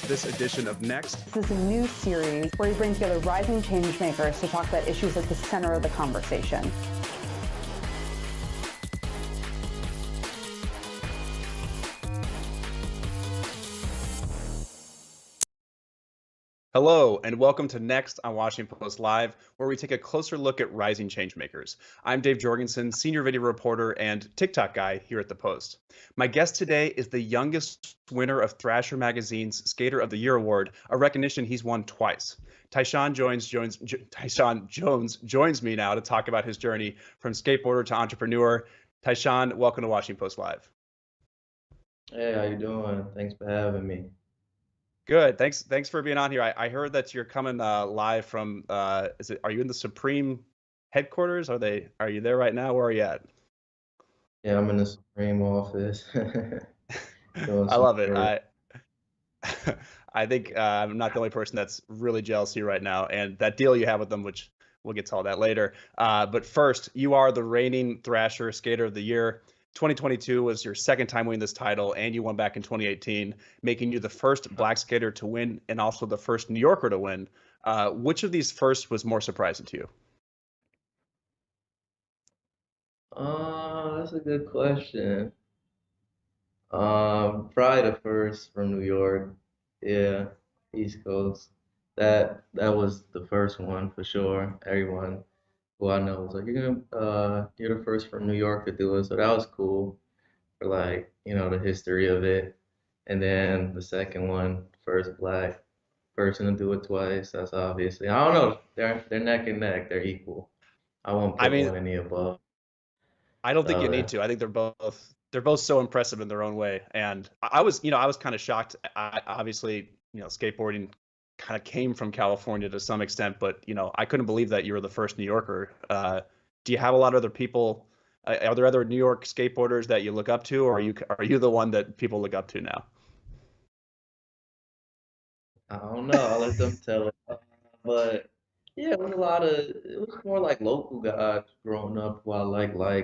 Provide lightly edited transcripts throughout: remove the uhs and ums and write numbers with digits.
to this edition of Next. This is a new series where we bring together rising change makers to talk about issues at the center of the conversation. Hello, and welcome to Next on Washington Post Live, where we take a closer look at rising changemakers. I'm Dave Jorgenson, senior video reporter and TikTok guy here at the Post. My guest today is the youngest winner of Thrasher Magazine's Skater of the Year award, a recognition he's won twice. Tyshawn Jones joins me now to talk about his journey from skateboarder to entrepreneur. Tyshawn, welcome to Washington Post Live. Hey, how you doing? Thanks for having me. Good. Thanks for being on here. I heard that you're coming live from are you in the Supreme headquarters? Are you there right now? Where are you at? Yeah, I'm in the Supreme office. I love it. I think I'm not the only person that's really jealous of you right now, and that deal you have with them, which we'll get to all that later. But first, you are the reigning Thrasher Skater of the Year. 2022 was your second time winning this title, and you won back in 2018, making you the first Black skater to win and also the first New Yorker to win. Which of these first was more surprising to you? That's a good question. Probably the first from New York. Yeah, East Coast. That was the first one for sure. Everyone who I know was like, you're the first from New York to do it. So that was cool for the history of it. And then the second one, first Black person to do it twice. That's obviously, I don't know. They're neck and neck. They're equal. I won't put one in the above. I don't think you need to. I think they're both so impressive in their own way. And I was kind of shocked. Obviously, skateboarding kind of came from California to some extent, but I couldn't believe that you were the first New Yorker. Do you have a lot of other people? Are there other New York skateboarders that you look up to, or are you the one that people look up to now? I don't know. I'll let them tell it. But yeah, it was more like local guys growing up who I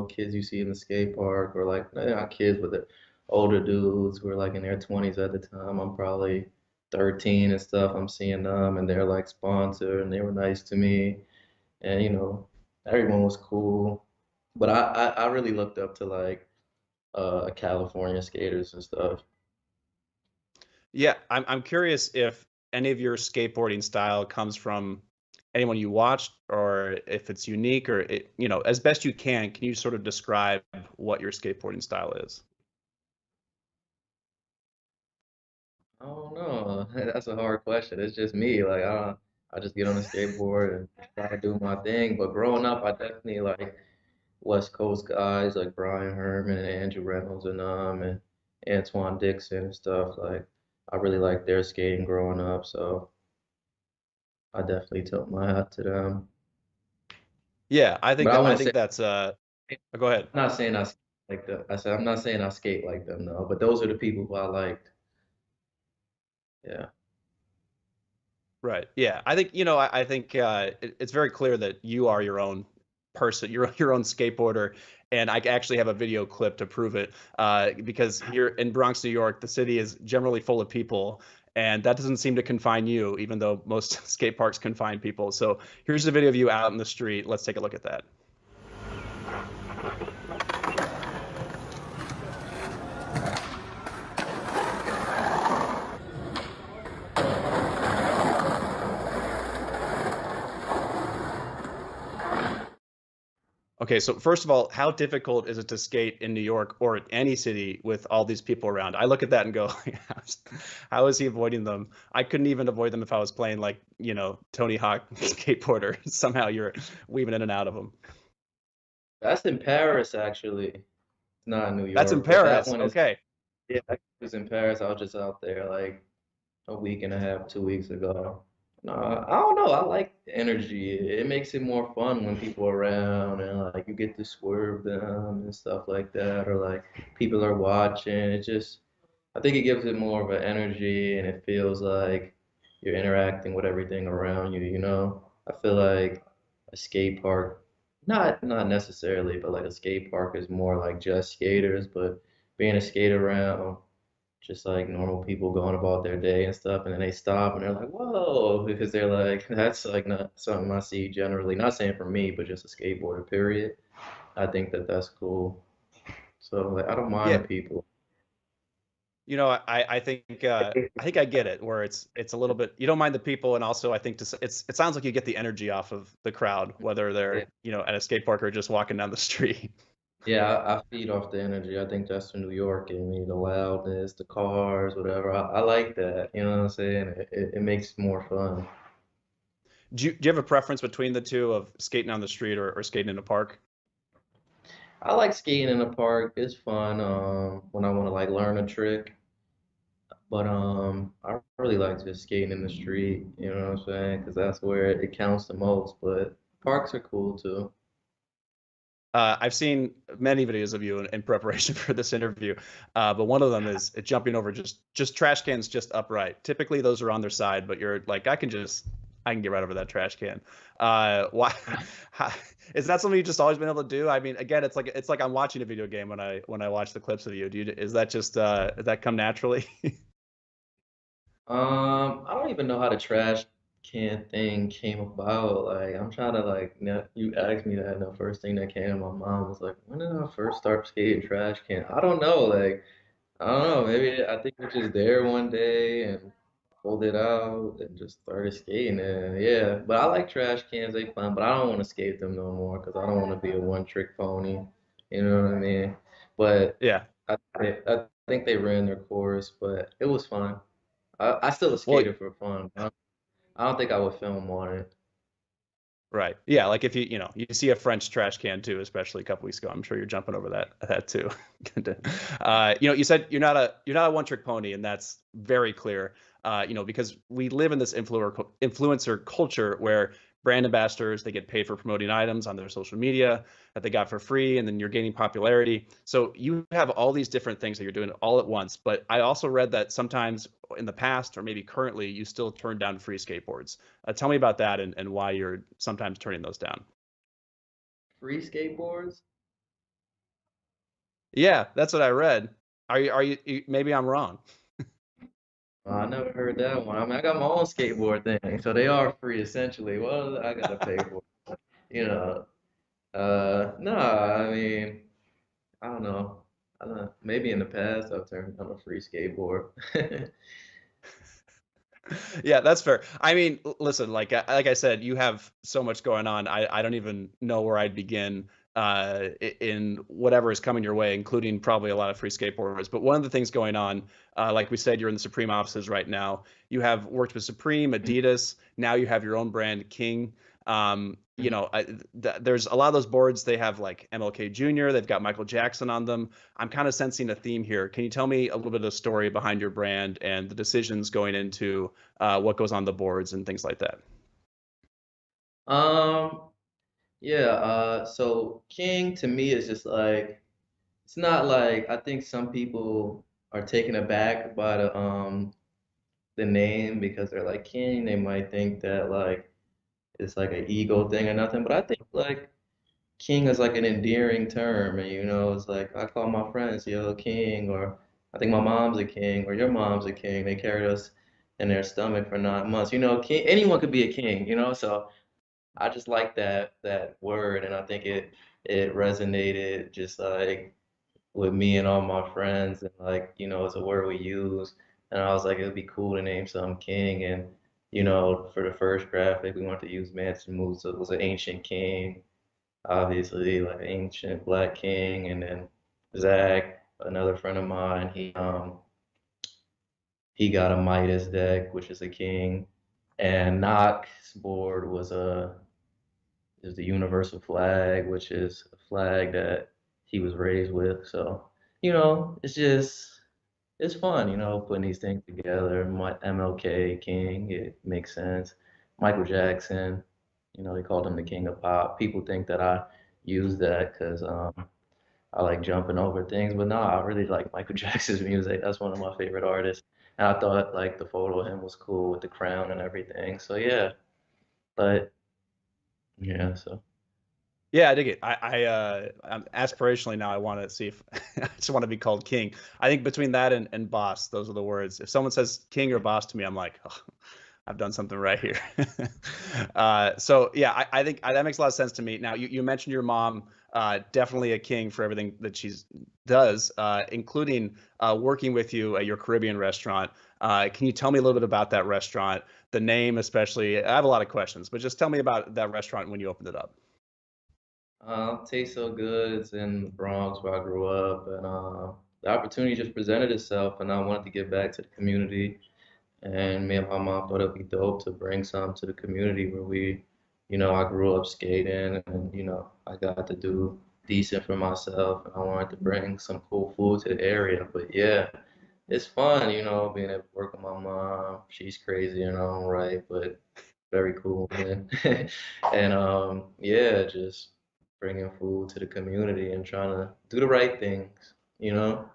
kids you see in the skate park, or not kids, but the older dudes who were like in their 20s at the time. I'm probably 13 and stuff. I'm seeing them and they're like sponsored and they were nice to me. And everyone was cool. But I really looked up to California skaters and stuff. Yeah, I'm curious if any of your skateboarding style comes from anyone you watched, or if it's unique, or as best you can you sort of describe what your skateboarding style is? I don't know. That's a hard question. It's just me. I just get on a skateboard and try to do my thing. But growing up, I definitely like West Coast guys like Brian Herman and Andrew Reynolds and Antoine Dixon and stuff. Like I really liked their skating growing up, so I definitely took my hat to them. Yeah, I think that's go ahead. I'm not saying I skate like them. I said I'm not saying I skate like them though, but those are the people who I liked. Yeah. Right. Yeah. I think, I think it's very clear that you are your own person, you're your own skateboarder. And I actually have a video clip to prove it, because here in Bronx, New York, the city is generally full of people. And that doesn't seem to confine you, even though most skate parks confine people. So here's a video of you out in the street. Let's take a look at that. Okay, so first of all, how difficult is it to skate in New York or any city with all these people around? I look at that and go, how is he avoiding them? I couldn't even avoid them if I was playing Tony Hawk skateboarder. Somehow you're weaving in and out of them. That's in Paris, actually. It's not in New York. That's in Paris. Okay. Yeah, it was in Paris. I was just out there like a week and a half, 2 weeks ago. No, I don't know. I like the energy. It makes it more fun when people are around and you get to swerve them and stuff like that, or people are watching. I think it gives it more of an energy and it feels like you're interacting with everything around you. I feel like a skate park, not necessarily, but like a skate park is more like just skaters, but being a skate around just like normal people going about their day and stuff, and then they stop and they're like, whoa, because they're like, that's like not something I see generally. Not saying for me, but just a skateboarder, period. I think that that's cool. So like, I don't mind Yeah, the people. you know, I think I get it where it's a little bit you don't mind the people, and also I think it sounds like you get the energy off of the crowd, whether Yeah, they're at a skate park or just walking down the street. yeah, I feed off the energy. I think that's the New York in me, the loudness, the cars, whatever. I like that. You know what I'm saying? It makes it more fun. Do you have a preference between the two of skating on the street or skating in a park? I like skating in the park. It's fun. When I want to like learn a trick. But I really like just skating in the street, you know what I'm saying? Because that's where it counts the most. But parks are cool too. I've seen many videos of you in preparation for this interview, but one of them is jumping over just trash cans just upright. Typically, those are on their side, but you're like, I can get right over that trash can. Why how, is that something you've just always been able to do? I mean, again, it's like I'm watching a video game when I watch the clips of you. Is that just does that come naturally? I don't even know how the trash can thing came about. Like, I'm trying to like, you asked me that, and the first thing that came to my mind was like, when did I first start skating trash can? I don't know. Like, I don't know. Maybe I think it was just there one day and pulled it out and just started skating. And yeah, but I like trash cans. They fun, but I don't want to skate them no more because I don't want to be a one-trick pony. You know what I mean? But Yeah. I think they ran their course, but it was fun. I still Well, skated for fun. I don't think I would film on it. right. Yeah, like if you see a French trash can too, especially a couple weeks ago, I'm sure you're jumping over that too. You said you're not a one trick pony, and that's very clear. Because we live in this influencer culture where brand ambassadors they get paid for promoting items on their social media that they got for free, and then you're gaining popularity. So you have all these different things that you're doing all at once. But I also read that sometimes in the past or maybe currently you still turn down free skateboards. Tell me about that and why you're sometimes turning those down. Free skateboards? Yeah, that's what I read. Maybe I'm wrong. I never heard that one. I mean, I got my own skateboard thing, so they are free essentially. Well, I gotta pay for it, you know. Nah, I mean, I don't know. I don't know. Maybe in the past I've turned on a free skateboard. Yeah, that's fair. I mean, listen, like I said, you have so much going on. I don't even know where I'd begin in whatever is coming your way, including probably a lot of free skateboarders. But one of the things going on, like we said, you're in the Supreme offices right now. You have worked with Supreme, Adidas. Now you have your own brand, King. There's a lot of those boards. They have like MLK Jr. They've got Michael Jackson on them. I'm kind of sensing a theme here. Can you tell me a little bit of the story behind your brand and the decisions going into what goes on the boards and things like that? Um, yeah, so King to me is just like it's not like I think some people are taken aback by the name because they're like King. They might think that like it's like an ego thing or nothing, but I think like King is like an endearing term, and it's like I call my friends yo King, or I think my mom's a king, or your mom's a king. They carried us in their stomach for 9 months. King, anyone could be a king, so. I just like that word, and I think it resonated just like with me and all my friends, and like it's a word we use, and I was like it'd be cool to name something king, and for the first graphic we wanted to use Manson moves, so it was an ancient king, obviously like ancient black king, and then Zach, another friend of mine, he got a Midas deck, which is a king, and Knox's board is the universal flag, which is a flag that he was raised with. So, it's fun, putting these things together. MLK King, it makes sense. Michael Jackson, they called him the King of Pop. People think that I use that because I like jumping over things, but no, I really like Michael Jackson's music. That's one of my favorite artists. And I thought like the photo of him was cool with the crown and everything. So yeah, but yeah, so. Yeah, I dig it. I'm aspirationally now. I want to see if I just want to be called king. I think between that and boss, those are the words. If someone says king or boss to me, I'm like, oh, I've done something right here. So yeah, I think that makes a lot of sense to me. Now you mentioned your mom, definitely a king for everything that she does, including working with you at your Caribbean restaurant. Can you tell me a little bit about that restaurant, the name especially? I have a lot of questions, but just tell me about that restaurant when you opened it up. Tastes so good. It's in the Bronx where I grew up, and the opportunity just presented itself, and I wanted to give back to the community. And me and my mom thought it'd be dope to bring some to the community where I grew up skating, and I got to do decent for myself, and I wanted to bring some cool food to the area. But yeah, it's fun, being able to work with my mom. She's crazy in her own right, but very cool, man. And yeah, just bringing food to the community and trying to do the right things, you know?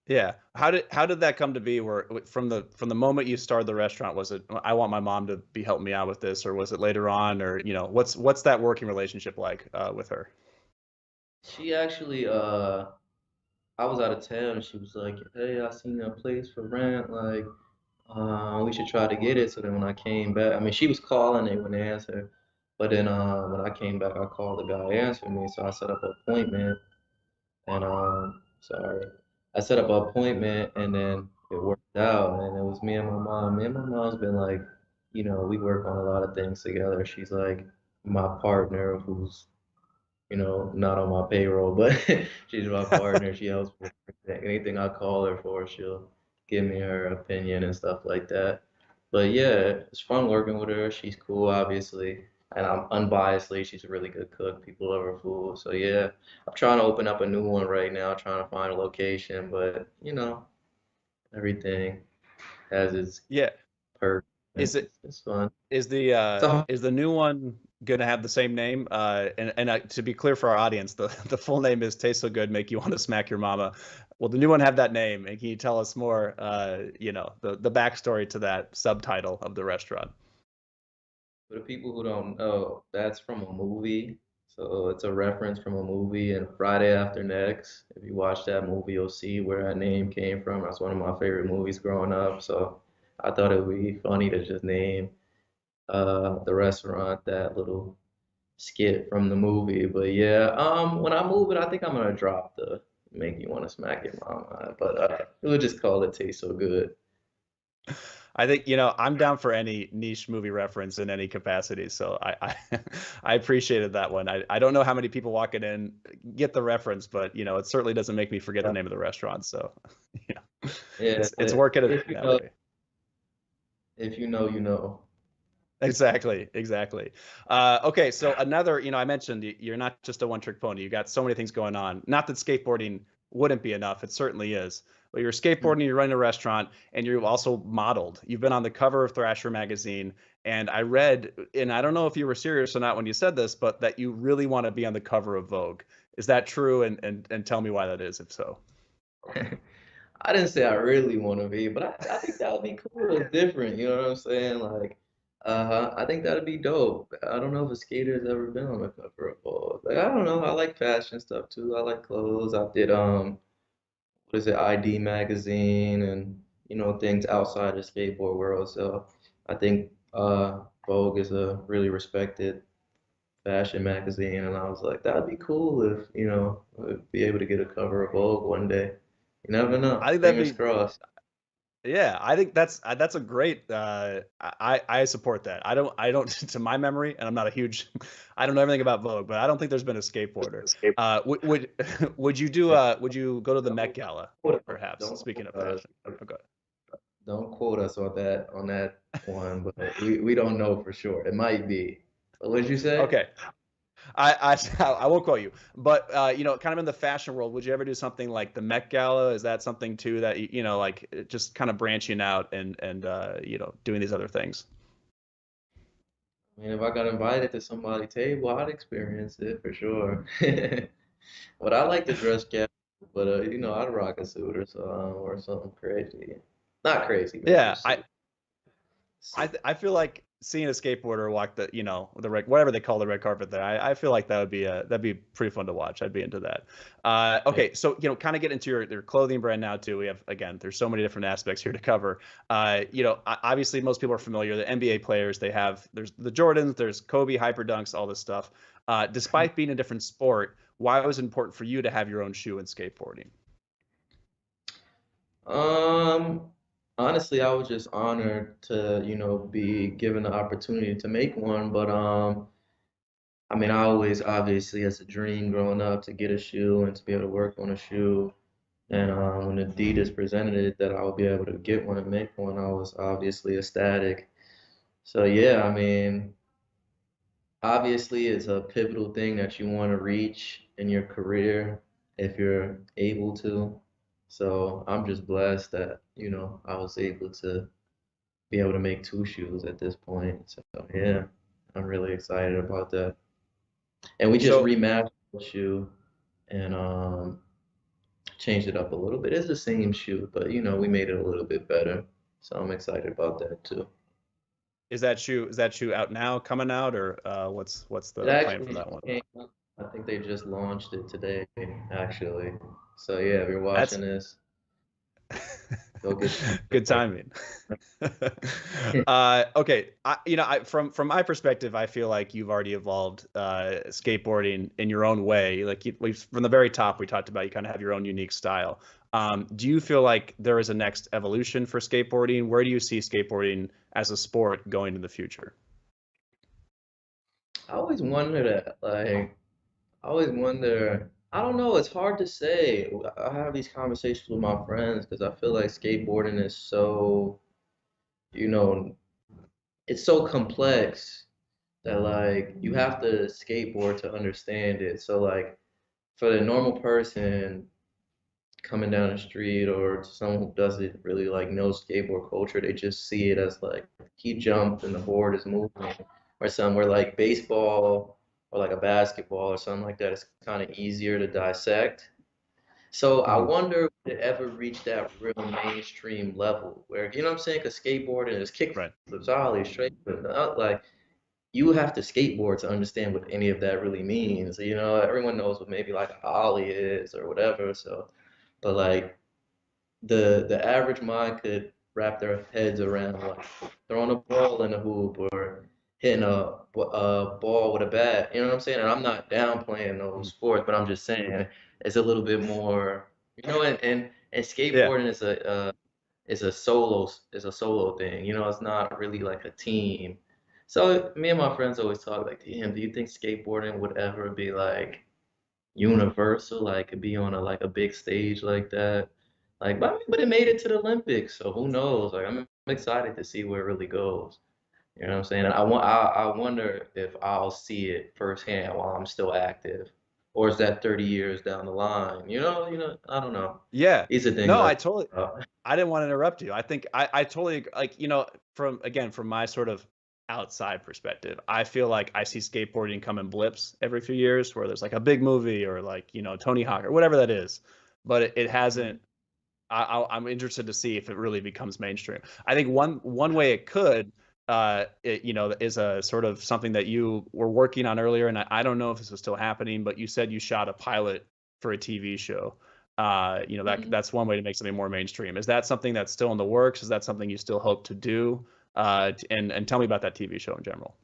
Yeah. How did that come to be? Where from the moment you started the restaurant, was it I want my mom to be helping me out with this, or was it later on, or what's that working relationship like with her? She actually, I was out of town and she was like, "Hey, I seen a place for rent. Like, we should try to get it." So then when I came back, I mean, she was calling, they wouldn't answer. But then when I came back, I called the guy answering me, so I set up an appointment. And sorry, I set up an appointment, and then it worked out. And it was me and my mom. Me and my mom's been like, we work on a lot of things together. She's like my partner, who's not on my payroll, but she's my partner. She helps with anything I call her for. She'll give me her opinion and stuff like that. But yeah, it's fun working with her. She's cool, obviously. And I'm unbiasedly, she's a really good cook. People love her food. So yeah, I'm trying to open up a new one right now, trying to find a location, but everything has its Yeah. perks. Is it It's fun. is the So is the new one gonna have the same name? And to be clear for our audience, the full name is Taste So Good, Make You Want to Smack Your Mama. Will the new one have that name? And can you tell us more, the backstory to that subtitle of the restaurant? for the people who don't know, that's from a movie. So it's a reference from a movie and Friday After Next. If you watch that movie, you'll see where that name came from. That's one of my favorite movies growing up. So I thought it would be funny to just name the restaurant that little skit from the movie. But yeah, when I move it, I think I'm gonna drop the make you want to smack your mama. But we'll just call it Taste So Good. I think I'm down for any niche movie reference in any capacity. So I appreciated that one. I don't know how many people walking in get the reference, but it certainly doesn't make me forget the name of the restaurant. So Yeah, it's working if you that know, way. if you know, you know. Exactly. Okay, so another, I mentioned you're not just a one-trick pony. You got so many things going on. Not that skateboarding wouldn't be enough. It certainly is. But you're skateboarding, you're running a restaurant, and you've also modeled. You've been on the cover of Thrasher magazine, and I read, and I don't know if you were serious or not when you said this, but that you really want to be on the cover of Vogue. Is that true? And tell me why that is, if so. I didn't say I really want to be, but I think that would be cool. It's different, you know what I'm saying? Like, I think that'd be dope. I don't know if a skater's ever been on the cover of Vogue. Like, I don't know. I like fashion stuff too. I like clothes. I did what is it, ID magazine, and things outside the skateboard world. So I think Vogue is a really respected fashion magazine, and I was like, that'd be cool if would be able to get a cover of Vogue one day. You never know. I think that'd Fingers be crossed. Yeah, I think that's a great. I support that. I don't to my memory, and I'm not a huge. I don't know everything about Vogue, but I don't think there's been a skateboarder. Would would you go to the Met Gala, perhaps? Don't Speaking of quote us. fashion, okay. Don't quote us on that one, but we don't know for sure. It might be. What did you say? Okay. I won't quote you, but kind of in the fashion world, would you ever do something like the Met Gala? Is that something too that like just kind of branching out and doing these other things? I mean, if I got invited to somebody's table, I'd experience it for sure. But I like to dress casual, but I'd rock a suit or something crazy. Not crazy, but Yeah, just suit. I feel like seeing a skateboarder walk the, the red, whatever they call the red carpet there, I feel like that'd be pretty fun to watch. I'd be into that. Yeah. Okay, so kind of get into your clothing brand now too. We have, again, there's so many different aspects here to cover. Obviously most people are familiar. The NBA players, there's the Jordans, there's Kobe, Hyperdunks, all this stuff. Despite being a different sport, why was it important for you to have your own shoe in skateboarding? Um, Honestly, I was just honored to, be given the opportunity to make one. But I mean, I always obviously as a dream growing up to get a shoe and to be able to work on a shoe. And when Adidas presented it that I would be able to get one and make one, I was obviously ecstatic. So yeah, I mean, obviously it's a pivotal thing that you want to reach in your career if you're able to. So I'm just blessed that, I was able to be able to make two shoes at this point. So yeah, I'm really excited about that. And we just So remastered the shoe and changed it up a little bit. It's the same shoe, but we made it a little bit better. So I'm excited about that too. is that shoe out now, coming out, or what's It the plan for actually that one? came out. I think they just launched it today, actually. So yeah, if you're watching That's this, go get good it. timing. Okay, from my perspective, I feel like you've already evolved skateboarding in your own way. Like from the very top, we talked about you kind of have your own unique style. Do you feel like there is a next evolution for skateboarding? Where do you see skateboarding as a sport going in the future? I always wonder that. Like, I always wonder. I don't know. It's hard to say. I have these conversations with my friends because I feel like skateboarding is so, you know, it's so complex that like you have to skateboard to understand it. So like for the normal person coming down the street or someone who doesn't really like know skateboard culture, they just see it as like he jumped and the board is moving, or somewhere like baseball or like a basketball or something like that. It's kind of easier to dissect. So I Mhm. wonder if it ever reach that real mainstream level where, you know what I'm saying? Because skateboarding is kick Right. flips, ollie, straight flip, like you have to skateboard to understand what any of that really means. Everyone knows what maybe like a ollie is or whatever. So, but like the average mind could wrap their heads around like throwing a ball in a hoop or hitting a ball with a bat. You know what I'm saying? And I'm not downplaying those Mhm. sports, but I'm just saying it's a little bit more, and Yeah. skateboarding is a solo thing. It's not really like a team. So me and my friends always talk like, damn, do you think skateboarding would ever be like universal, like be on a big stage like that? Like, but it made it to the Olympics, so who knows? Like, I'm excited to see where it really goes. You know what I'm saying? And I wonder if I'll see it firsthand while I'm still active, or is that 30 years down the line? I don't know. Yeah. These are things No, I. I didn't want to interrupt you. I think I totally like, from my sort of outside perspective, I feel like I see skateboarding come in blips every few years where there's like a big movie or like, Tony Hawk or whatever that is. But it Mhm. hasn't. I'm interested to see if it really becomes mainstream. I think one way it could, is a sort of something that you were working on earlier, and I don't know if this is still happening, but you said you shot a pilot for a TV show. Mhm. That's one way to make something more mainstream. Is that something that's still in the works? Is that something you still hope to do? And tell me about that TV show in general.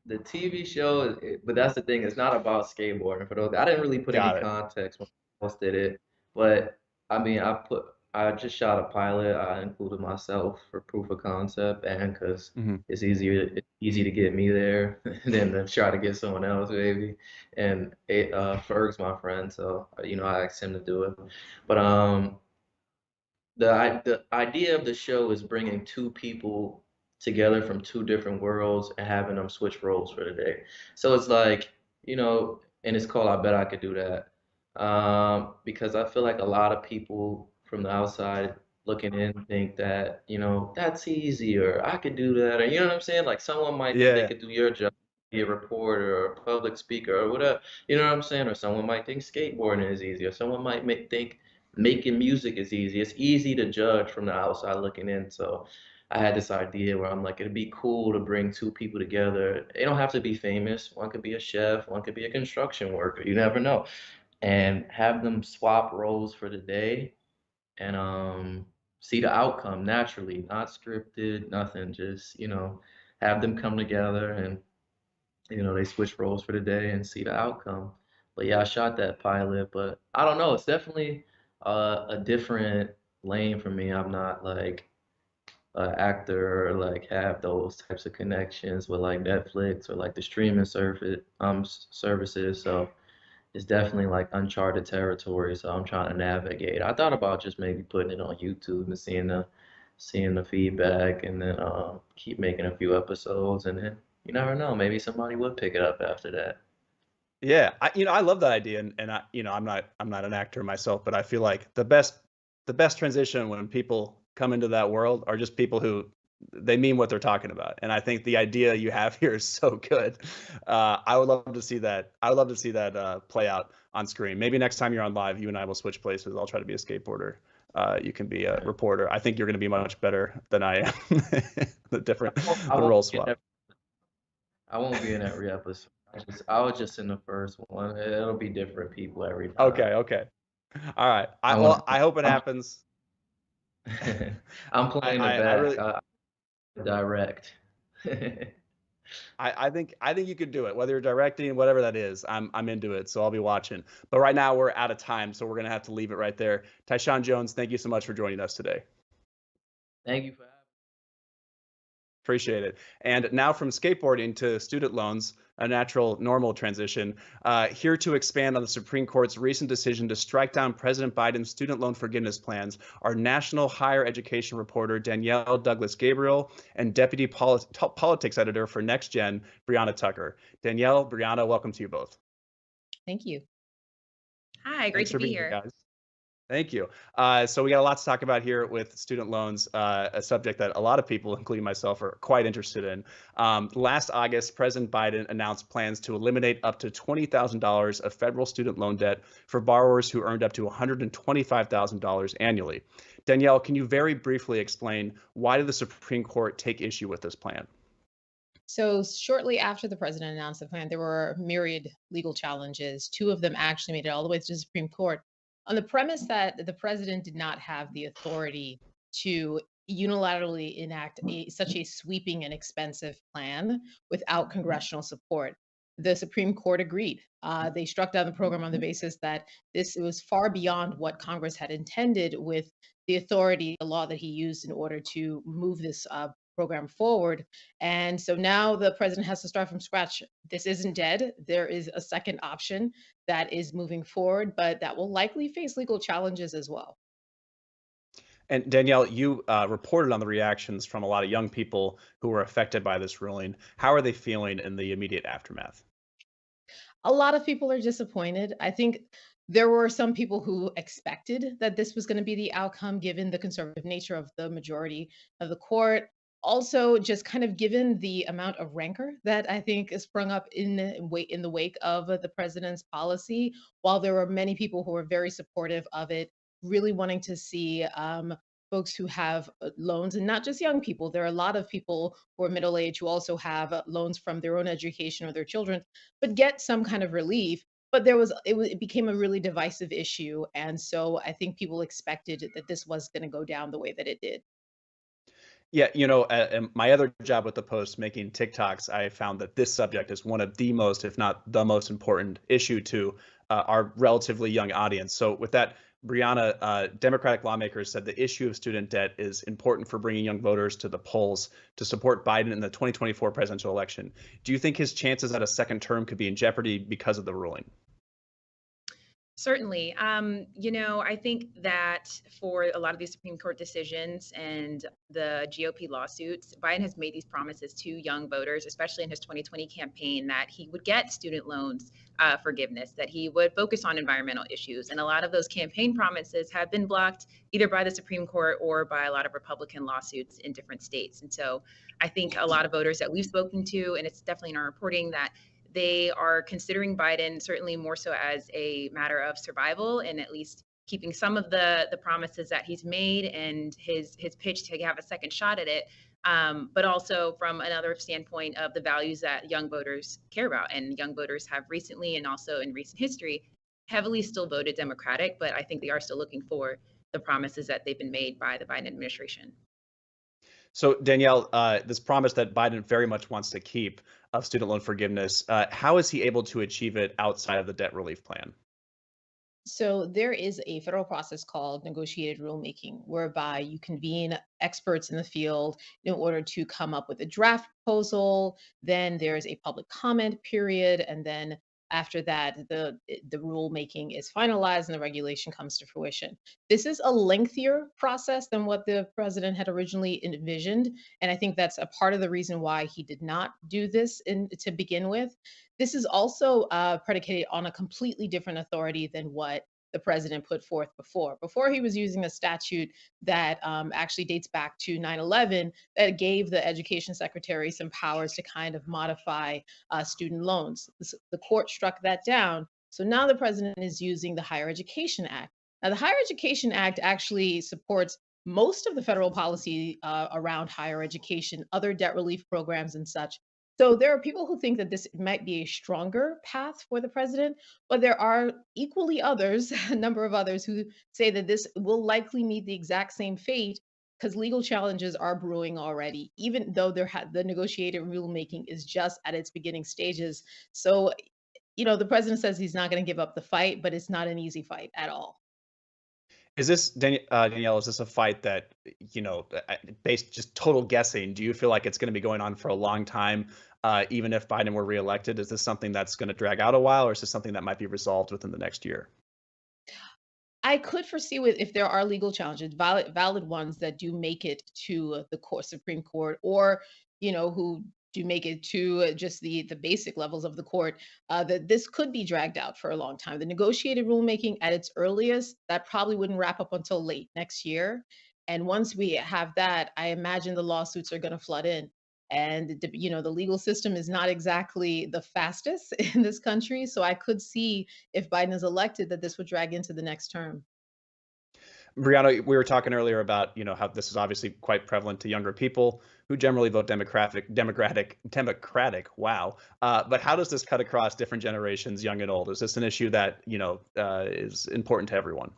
The TV show, but that's the thing. It's not about skateboarding. For those, I didn't really put any Got it. context when I posted it, but I mean, I just shot a pilot. I included myself for proof of concept, and because Hmm. it's easy to get me there than to try to get someone else, maybe. And Ferg's my friend, so I asked him to do it. But the idea of the show is bringing two people together from two different worlds and having them switch roles for the day. So it's like, and it's called I Bet I Could Do That. Because I feel like a lot of people from the outside looking in think that, that's easy or I could do that. Or you know what I'm saying? Like someone might think they Yeah. could do your job, be a reporter or a public speaker or whatever. You know what I'm saying? Or someone might think skateboarding is easy, or someone might think making music is easy. It's easy to judge from the outside looking in. So I had this idea where I'm like, it'd be cool to bring two people together. They don't have to be famous. One could be a chef, one could be a construction worker. You never know. And have them swap roles for the day and see the outcome naturally, not scripted, nothing. Just, have them come together and, they switch roles for the day and see the outcome. But yeah, I shot that pilot, but I don't know. It's definitely a different lane for me. I'm not like an actor or like have those types of connections with like Netflix or like the streaming services. So it's definitely like uncharted territory. So I'm trying to navigate. I thought about just maybe putting it on YouTube and seeing the feedback, and then keep making a few episodes, and then you never know, maybe somebody would pick it up after that. Yeah, I love that idea, and I'm not an actor myself, but I feel like the best transition when people come into that world are just people who they mean what they're talking about, and I think the idea you have here is so good. I would love to see that. I would love to see that play out on screen. Maybe next time you're on live, you and I will switch places. I'll try to be a skateboarder. You can be a reporter. I think you're going to be much better than I am. I The won't role be in swap. I won't be in every episode. I was just in the first one. It'll be different people every time. Okay, okay. All right. I want Well, I hope it happens. I'm I playing the I, I back. really I direct. I think you could do it. Whether you're directing, whatever that is, I'm into it. So I'll be watching. But right now we're out of time, so we're gonna have to leave it right there. Tyshawn Jones, thank you so much for joining us today. Thank you for having Appreciate it. And now from skateboarding to student loans, a natural, normal transition. Here to expand on the Supreme Court's recent decision to strike down President Biden's student loan forgiveness plans are national higher education reporter Danielle Douglas-Gabriel and deputy politics editor for NextGen Brianna Tucker. Danielle, Brianna, welcome to you both. Thank you. Hi, great Thanks to for be being here, here. guys. Thank you. So we got a lot to talk about here with student loans, a subject that a lot of people, including myself, are quite interested in. Last August, President Biden announced plans to eliminate up to $20,000 of federal student loan debt for borrowers who earned up to $125,000 annually. Danielle, can you very briefly explain why did the Supreme Court take issue with this plan? So, shortly after the president announced the plan, there were myriad legal challenges. Two of them actually made it all the way to the Supreme Court on the premise that the president did not have the authority to unilaterally enact such a sweeping and expensive plan without congressional support. The Supreme Court agreed. They struck down the program on the basis that this was far beyond what Congress had intended with the authority, the law that he used in order to move this program forward. And so now the president has to start from scratch. This isn't dead. There is a second option that is moving forward, but that will likely face legal challenges as well. And Danielle, you reported on the reactions from a lot of young people who were affected by this ruling. How are they feeling in the immediate aftermath? A lot of people are disappointed. I think there were some people who expected that this was going to be the outcome given the conservative nature of the majority of the court. Also, just kind of given the amount of rancor that I think is sprung up in the wake of the president's policy, while there were many people who were very supportive of it, really wanting to see folks who have loans, and not just young people. There are a lot of people who are middle aged who also have loans from their own education or their children, but get some kind of relief. But it became a really divisive issue, and so I think people expected that this was going to go down the way that it did. Yeah, my other job with the Post, making TikToks, I found that this subject is one of the most, if not the most important issue to our relatively young audience. So with that, Brianna, Democratic lawmakers said the issue of student debt is important for bringing young voters to the polls to support Biden in the 2024 presidential election. Do you think his chances at a second term could be in jeopardy because of the ruling? Certainly. I think that for a lot of these Supreme Court decisions and the GOP lawsuits, Biden has made these promises to young voters, especially in his 2020 campaign, that he would get student loans forgiveness, that he would focus on environmental issues. And a lot of those campaign promises have been blocked either by the Supreme Court or by a lot of Republican lawsuits in different states. And so I think a lot of voters that we've spoken to, and it's definitely in our reporting, that they are considering Biden certainly more so as a matter of survival and at least keeping some of the promises that he's made and his pitch to have a second shot at it, but also from another standpoint of the values that young voters care about. And young voters have recently and also in recent history heavily still voted Democratic, but I think they are still looking for the promises that they've been made by the Biden administration. So Danielle, this promise that Biden very much wants to keep of student loan forgiveness, how is he able to achieve it outside of the debt relief plan? So there is a federal process called negotiated rulemaking, whereby you convene experts in the field in order to come up with a draft proposal. Then there's a public comment period, and then after that, the rulemaking is finalized and the regulation comes to fruition. This is a lengthier process than what the president had originally envisioned, and I think that's a part of the reason why he did not do this to begin with. This is also predicated on a completely different authority than what the president put forth before. Before, he was using a statute that actually dates back to 9/11 that gave the education secretary some powers to kind of modify student loans. The court struck that down. So now the president is using the Higher Education Act. Now, the Higher Education Act actually supports most of the federal policy around higher education, other debt relief programs, and such. So there are people who think that this might be a stronger path for the president, but there are equally others, a number of others, who say that this will likely meet the exact same fate because legal challenges are brewing already, even though the negotiated rulemaking is just at its beginning stages. So, the president says he's not going to give up the fight, but it's not an easy fight at all. Is this Danielle? Is this a fight that based just total guessing? Do you feel like it's going to be going on for a long time, even if Biden were reelected? Is this something that's going to drag out a while, or is this something that might be resolved within the next year? I could foresee with if there are legal challenges, valid ones that do make it to the Supreme Court, or who do make it to just the basic levels of the court, that this could be dragged out for a long time. The negotiated rulemaking at its earliest, that probably wouldn't wrap up until late next year. And once we have that, I imagine the lawsuits are going to flood in. And the legal system is not exactly the fastest in this country. So I could see, if Biden is elected, that this would drag into the next term. Brianna, we were talking earlier about how this is obviously quite prevalent to younger people who generally vote Democratic. Wow, but how does this cut across different generations, young and old? Is this an issue that is important to everyone?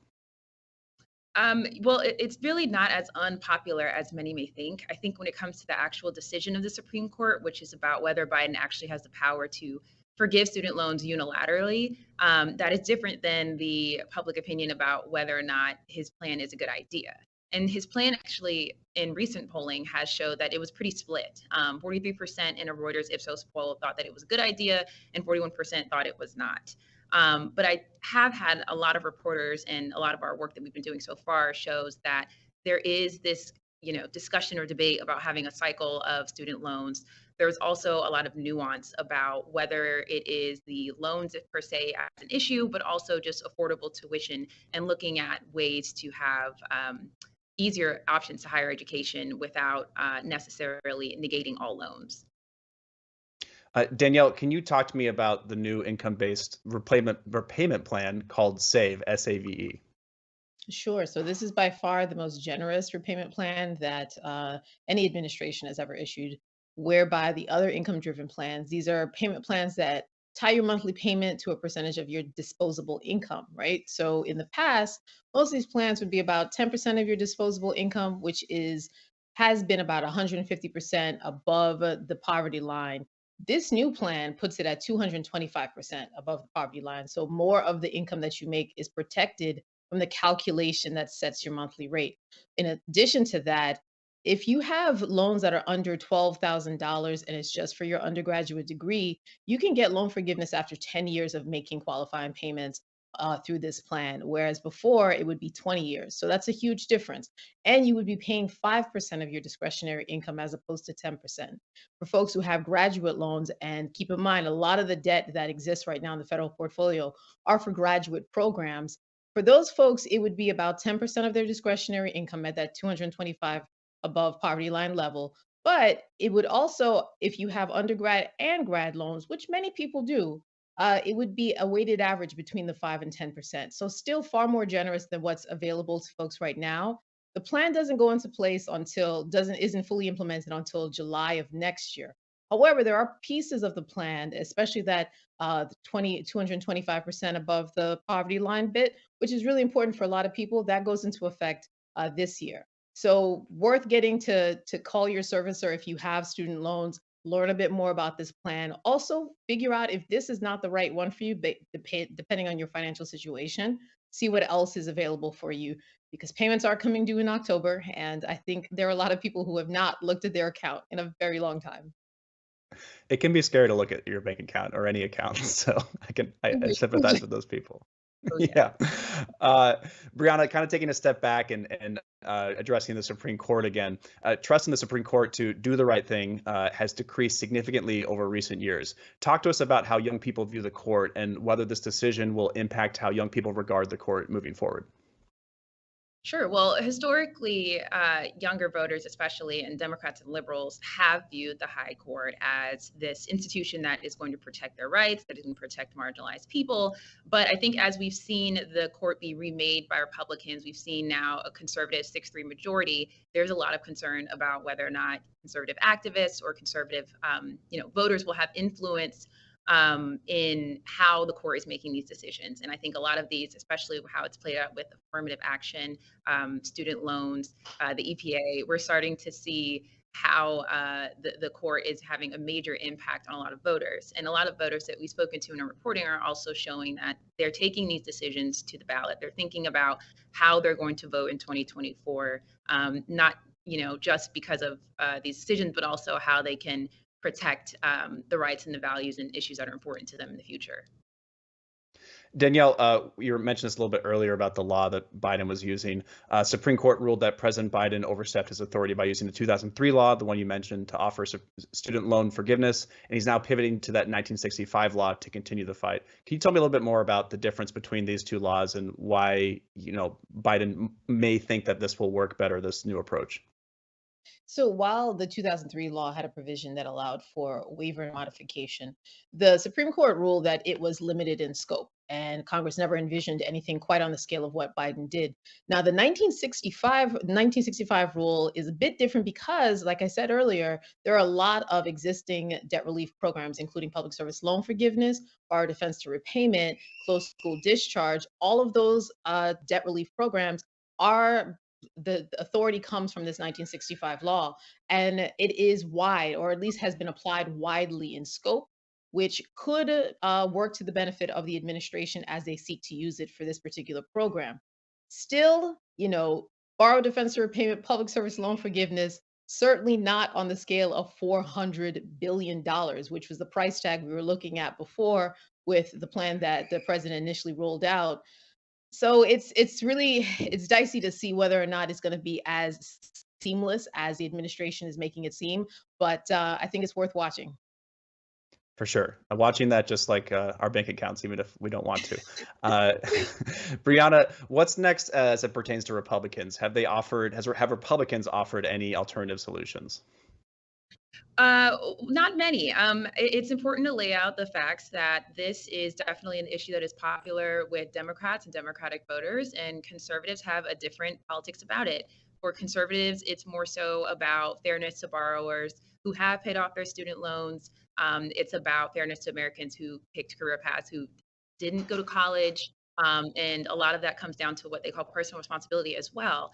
Well, it's really not as unpopular as many may think. I think when it comes to the actual decision of the Supreme Court, which is about whether Biden actually has the power to forgive student loans unilaterally, that is different than the public opinion about whether or not his plan is a good idea. And his plan actually, in recent polling, has showed that it was pretty split. 43% in a Reuters Ipsos poll thought that it was a good idea, and 41% thought it was not. But I have had a lot of reporters, and a lot of our work that we've been doing so far shows that there is this, discussion or debate about having a cycle of student loans. There's also a lot of nuance about whether it is the loans per se as an issue, but also just affordable tuition and looking at ways to have easier options to higher education without necessarily negating all loans. Danielle, can you talk to me about the new income-based repayment plan called SAVE, SAVE? Sure. So this is by far the most generous repayment plan that any administration has ever issued, whereby the other income-driven plans, these are payment plans that tie your monthly payment to a percentage of your disposable income, right? So in the past, most of these plans would be about 10% of your disposable income, which has been about 150% above the poverty line. This new plan puts it at 225% above the poverty line. So more of the income that you make is protected from the calculation that sets your monthly rate. In addition to that, if you have loans that are under $12,000 and it's just for your undergraduate degree, you can get loan forgiveness after 10 years of making qualifying payments through this plan, whereas before it would be 20 years. So that's a huge difference. And you would be paying 5% of your discretionary income as opposed to 10%. For folks who have graduate loans, and keep in mind, a lot of the debt that exists right now in the federal portfolio are for graduate programs. For those folks, it would be about 10% of their discretionary income at that 225 above poverty line level. But it would also, if you have undergrad and grad loans, which many people do, it would be a weighted average between the 5 and 10%. So still far more generous than what's available to folks right now. The plan doesn't go into place until doesn't isn't fully implemented until July of next year. However, there are pieces of the plan, especially that the 225% above the poverty line bit, which is really important for a lot of people. That goes into effect this year. So worth getting to call your servicer if you have student loans, learn a bit more about this plan. Also, figure out if this is not the right one for you, depending on your financial situation. See what else is available for you because payments are coming due in October. And I think there are a lot of people who have not looked at their account in a very long time. It can be scary to look at your bank account or any account, so I sympathize with those people. Oh, yeah. Yeah. Uh, Brianna, kind of taking a step back and addressing the Supreme Court again, trust in the Supreme Court to do the right thing has decreased significantly over recent years. Talk to us about how young people view the court and whether this decision will impact how young people regard the court moving forward. Sure. Well, historically, younger voters, especially, and Democrats and liberals, have viewed the High Court as this institution that is going to protect their rights, that is going to protect marginalized people. But I think as we've seen the court be remade by Republicans, we've seen now a conservative 6-3 majority. There's a lot of concern about whether or not conservative activists or conservative, voters will have influence in how the court is making these decisions. And I think a lot of these, especially how it's played out with affirmative action, student loans, the EPA, we're starting to see how the court is having a major impact on a lot of voters. And a lot of voters that we've spoken to in our reporting are also showing that they're taking these decisions to the ballot. They're thinking about how they're going to vote in 2024, not just because of these decisions, but also how they can protect the rights and the values and issues that are important to them in the future. Danielle, you mentioned this a little bit earlier about the law that Biden was using. Supreme Court ruled that President Biden overstepped his authority by using the 2003 law, the one you mentioned, to offer student loan forgiveness, and he's now pivoting to that 1965 law to continue the fight. Can you tell me a little bit more about the difference between these two laws and why, Biden may think that this will work better, this new approach? So while the 2003 law had a provision that allowed for waiver and modification, the Supreme Court ruled that it was limited in scope, and Congress never envisioned anything quite on the scale of what Biden did. Now, the 1965 rule is a bit different because, like I said earlier, there are a lot of existing debt relief programs, including public service loan forgiveness, borrower defense to repayment, closed school discharge. All of those debt relief programs are the authority comes from this 1965 law, and it is wide, or at least has been applied widely in scope, which could work to the benefit of the administration as they seek to use it for this particular program. Still, borrower defense to repayment, public service loan forgiveness, certainly not on the scale of $400 billion, which was the price tag we were looking at before with the plan that the president initially rolled out. So it's dicey to see whether or not it's going to be as seamless as the administration is making it seem, but I think it's worth watching. For sure. watching that just like our bank accounts, even if we don't want to. Brianna, what's next as it pertains to Republicans? Have Republicans offered any alternative solutions? Not many. It's important to lay out the facts that this is definitely an issue that is popular with Democrats and Democratic voters, and conservatives have a different politics about it. For conservatives, it's more so about fairness to borrowers who have paid off their student loans. It's about fairness to Americans who picked career paths, who didn't go to college. And a lot of that comes down to what they call personal responsibility as well.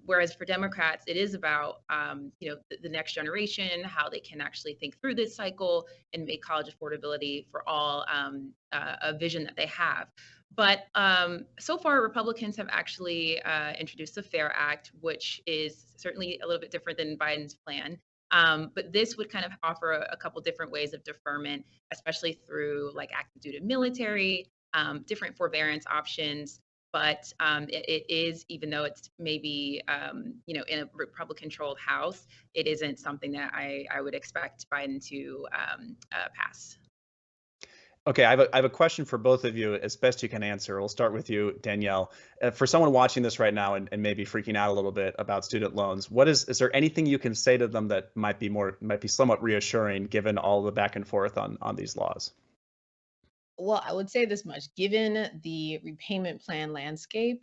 Whereas for Democrats, it is about the next generation, how they can actually think through this cycle and make college affordability for all a vision that they have. But so far, Republicans have actually introduced the FAIR Act, which is certainly a little bit different than Biden's plan. But this would kind of offer a couple different ways of deferment, especially through like active duty military, different forbearance options. But it is, even though it's maybe, in a Republican-controlled House, it isn't something that I would expect Biden to pass. Okay, I have a question for both of you, as best you can answer. We'll start with you, Danielle. For someone watching this right now and maybe freaking out a little bit about student loans, is there anything you can say to them that might be somewhat reassuring given all the back and forth on these laws? Well, I would say this much, given the repayment plan landscape,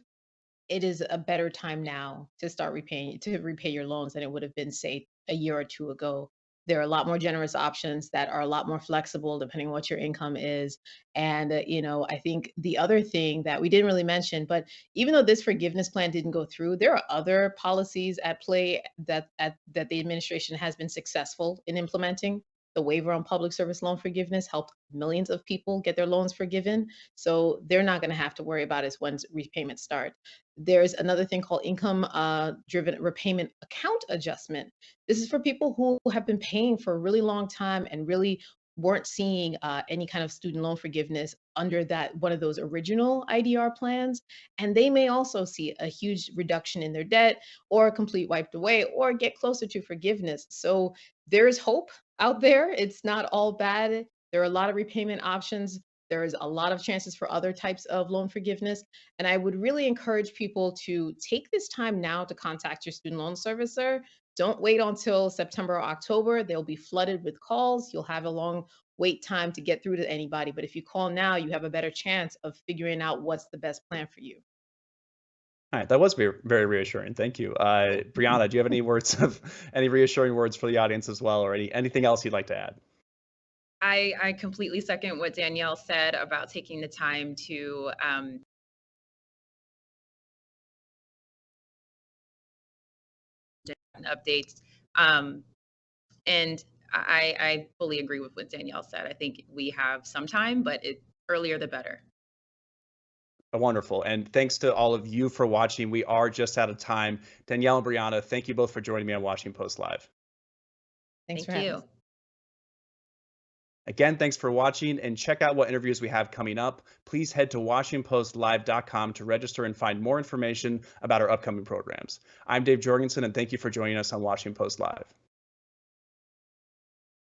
it is a better time now to start repay your loans than it would have been, say, a year or two ago. There are a lot more generous options that are a lot more flexible depending on what your income is. And I think the other thing that we didn't really mention, but even though this forgiveness plan didn't go through, there are other policies at play that the administration has been successful in implementing. The waiver on public service loan forgiveness helped millions of people get their loans forgiven. So they're not going to have to worry about is when repayments start. There's another thing called income driven repayment account adjustment. This is for people who have been paying for a really long time and really weren't seeing any kind of student loan forgiveness under that one of those original IDR plans. And they may also see a huge reduction in their debt or a complete wiped away or get closer to forgiveness. So there's hope out there. It's not all bad. There are a lot of repayment options. There's a lot of chances for other types of loan forgiveness. And I would really encourage people to take this time now to contact your student loan servicer. Don't wait until September or October. They'll be flooded with calls. You'll have a long wait time to get through to anybody. But if you call now, you have a better chance of figuring out what's the best plan for you. All right, that was very, very reassuring. Thank you. Brianna, do you have any reassuring words for the audience as well, or anything else you'd like to add? I completely second what Danielle said about taking the time to updates. And I fully agree with what Danielle said. I think we have some time, but earlier the better. Wonderful. And thanks to all of you for watching. We are just out of time. Danielle and Brianna, thank you both for joining me on Washington Post Live. Thanks for Thank having you. us. Again, thanks for watching, and check out what interviews we have coming up. Please head to WashingtonPostLive.com to register and find more information about our upcoming programs. I'm Dave Jorgenson, and thank you for joining us on Washington Post Live.